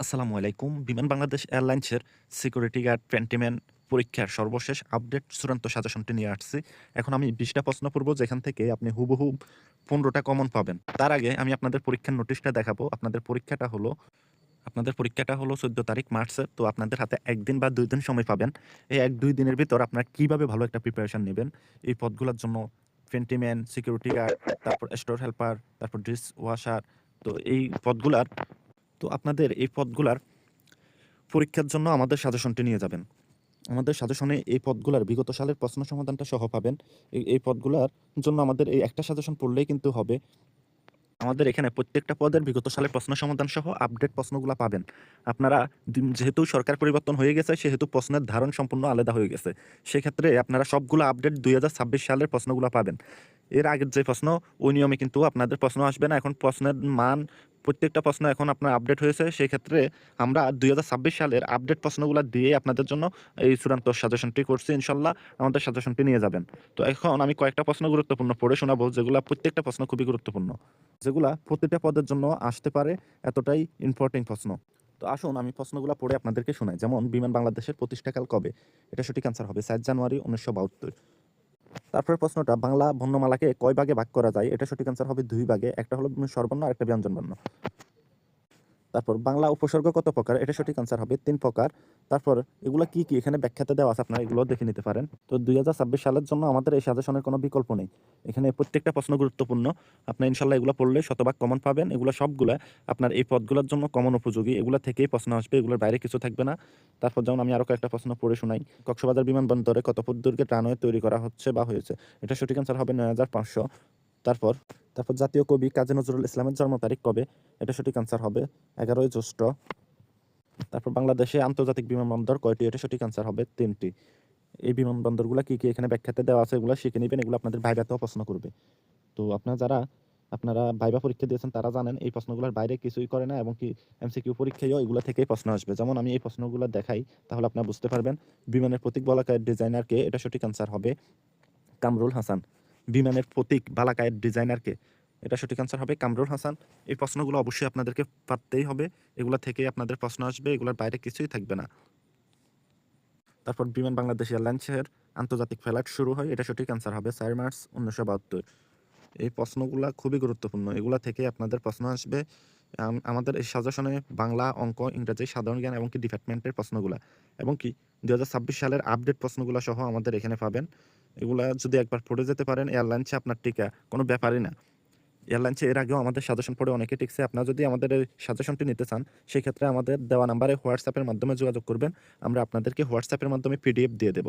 আসসালামু আলাইকুম। বিমান বাংলাদেশ এয়ারলাইন্সের সিকিউরিটি গার্ড পেন্টিম্যান পরীক্ষার সর্বশেষ আপডেট চূড়ান্ত সাজেশনটি নিয়ে আসছি। এখন আমি ২০টা প্রশ্ন পড়ব যেখান থেকে আপনি হুবহু ১৫টা কমন পাবেন। তার আগে আমি আপনাদের পরীক্ষার নোটিশটা দেখাবো। আপনাদের পরীক্ষাটা হলো ১৪ তারিখ মার্চের। তো আপনাদের হাতে ১ দিন বা ২ দিন সময় পাবেন। এই ১-২ দিনের ভিতর আপনারা কিভাবে ভালো একটা প্রিপারেশন নিবেন এই পদগুলোর জন্য পেন্টিম্যান, সিকিউরিটি গার্ড, তারপর স্টোর হেল্পার, তারপর ডিশ ওয়াশার। তো এই পদগুলার আপনাদের এই পদগুলার পরীক্ষার জন্য আমাদের সাজেশনটি নিয়ে যাবেন। আমাদের সাজেশনে এই পদগুলার বিগত সালের প্রশ্ন সমাধানটা সহ পাবেন। এই পদগুলার জন্য আমাদের এই একটা সাজেশন পড়লেই কিন্তু হবে। আমাদের এখানে প্রত্যেকটা পদের বিগত সালের প্রশ্ন সমাধান সহ আপডেট প্রশ্নগুলা পাবেন। আপনারা যেহেতু সরকার পরিবর্তন হয়ে গেছে সেহেতু প্রশ্নের ধারণ সম্পূর্ণ আলাদা হয়ে গেছে। সেক্ষেত্রে আপনারা সবগুলো আপডেট ২০২৬ সালের প্রশ্নগুলা পাবেন। এর আগের যে প্রশ্ন ওই নিয়মে কিন্তু আপনাদের প্রশ্ন আসবে না। এখন প্রশ্নের মান প্রত্যেকটা প্রশ্ন এখন আপনার আপডেট হয়েছে। সেক্ষেত্রে আমরা ২০২৬ সালের আপডেট প্রশ্নগুলা দিয়ে আপনাদের জন্য এই চূড়ান্ত সাজেশনটি করছি। ইনশাল্লাহ আমাদের সাজেশনটি নিয়ে যাবেন। তো এখন আমি কয়েকটা প্রশ্ন গুরুত্বপূর্ণ পড়ে শোনাবো যেগুলা প্রত্যেকটা প্রশ্ন খুবই গুরুত্বপূর্ণ। যেগুলা প্রতিটা পদের জন্য আসতে পারে এতটাই ইম্পর্টেন্ট প্রশ্ন। তো আসুন আমি প্রশ্নগুলা পড়ে আপনাদেরকে শোনাই। যেমন বিমান বাংলাদেশের প্রতিষ্ঠাকাল কবে? এটা সঠিক আনসার হবে ৪ জানুয়ারি ১৯৭২। তারপরের প্রশ্নটা বাংলা বর্ণমালাকে কয় ভাগে ভাগ করা যায়? এটা সঠিক আনসার হবে ২ ভাগে। একটা হলো স্বরবর্ণ আরেকটা ব্যঞ্জনবর্ণ। তারপর বাংলা উপসর্গ কত প্রকার? এটা সঠিক আনসার হবে ৩ প্রকার। তারপর এগুলা কি, কি এখানে ব্যাখ্যাতে দেওয়া আছে আপনারা এগুলোও দেখে নিতে পারেন। তো ২০২৬ সালের জন্য আমাদের এই সাজেশনের কোনো বিকল্প নেই। এখানে প্রত্যেকটা প্রশ্ন গুরুত্বপূর্ণ। আপনি ইনশাআল্লাহ এগুলো পড়লে শতভাগ কমন পাবেন। এগুলো সবগুলা আপনার এই পদগুলোর জন্য কমন উপযোগী। এগুলা থেকেই প্রশ্ন আসবে। এগুলোর বাইরে কিছু থাকবে না। তারপর যেমন আমি আরো কয়েকটা প্রশ্ন পড়ে শোনাই। কক্সবাজার বিমানবন্দরে কত ফুট দৈর্ঘ্যের রানওয়ে তৈরি করা হচ্ছে বা হয়েছে? এটা সঠিক আনসার হবে ৯৫০০। তারপর তারপর জাতীয় কবি কাজী নজরুল ইসলামের জন্ম তারিখ কবে? এটা সঠিক আনসার হবে ১১ই জ্যৈষ্ঠ। তারপর বাংলাদেশে আন্তর্জাতিক বিমানবন্দর কয়টি? এটা সঠিক আনসার হবে ৩টি। এই বিমানবন্দরগুলা কি, কি এখানে ব্যাখ্যাতে দেওয়া আছে এগুলা শিখে নিবেন। এগুলো আপনাদের ভাইভাতেও প্রশ্ন করবে। তো আপনারা ভাইভা পরীক্ষা দিয়েছেন তারা জানেন এই প্রশ্নগুলোর বাইরে কিছুই করে না এবং কি এমসিকিউ পরীক্ষায়ও এগুলো থেকেই প্রশ্ন আসবে। যেমন আমি এই প্রশ্নগুলো দেখাই তাহলে আপনারা বুঝতে পারবেন। বিমানের প্রতীক বলাকায়ের ডিজাইনার কে? এটা সঠিক আনসার হবে কামরুল হাসান। বিমানের প্রতীক বালাকায়ের ডিজাইনার কে? এটা সঠিক আনসার হবে কামরুল হাসান। এই প্রশ্নগুলো অবশ্যই আপনাদেরকে পারতেই হবে। এগুলা থেকেই আপনাদের প্রশ্ন আসবে। এগুলোর বাইরে কিছুই থাকবে না। তারপর বিমান বাংলাদেশ এয়ারলাইন্সের আন্তর্জাতিক ফ্লাইট শুরু হয়। এটা সঠিক আনসার হবে ৪ মার্চ ১৯৭২। এই প্রশ্নগুলা খুবই গুরুত্বপূর্ণ। এগুলা থেকে আপনাদের প্রশ্ন আসবে। আমাদের এই সাজেশনে বাংলা, অঙ্ক, ইংরেজি, সাধারণ জ্ঞান এবং কি ডিপার্টমেন্টের প্রশ্নগুলা এবং কি ২০২৬ সালের আপডেট প্রশ্নগুলা সহ আমাদের এখানে পাবেন। এগুলা যদি একবার পড়ে যেতে পারেন এয়ারলাইন্সে আপনার টিকা কোনো ব্যাপারই না। এয়ারলাইন্সে এর আগেও আমাদের সাজেশন পড়ে অনেকে টিকছে। আপনারা যদি আমাদের এই সাজেশনটি নিতে চান সেক্ষেত্রে আমাদের দেওয়া নাম্বারে হোয়াটসঅ্যাপের মাধ্যমে যোগাযোগ করবেন। আমরা আপনাদেরকে হোয়াটসঅ্যাপের মাধ্যমে পিডিএফ দিয়ে দেব।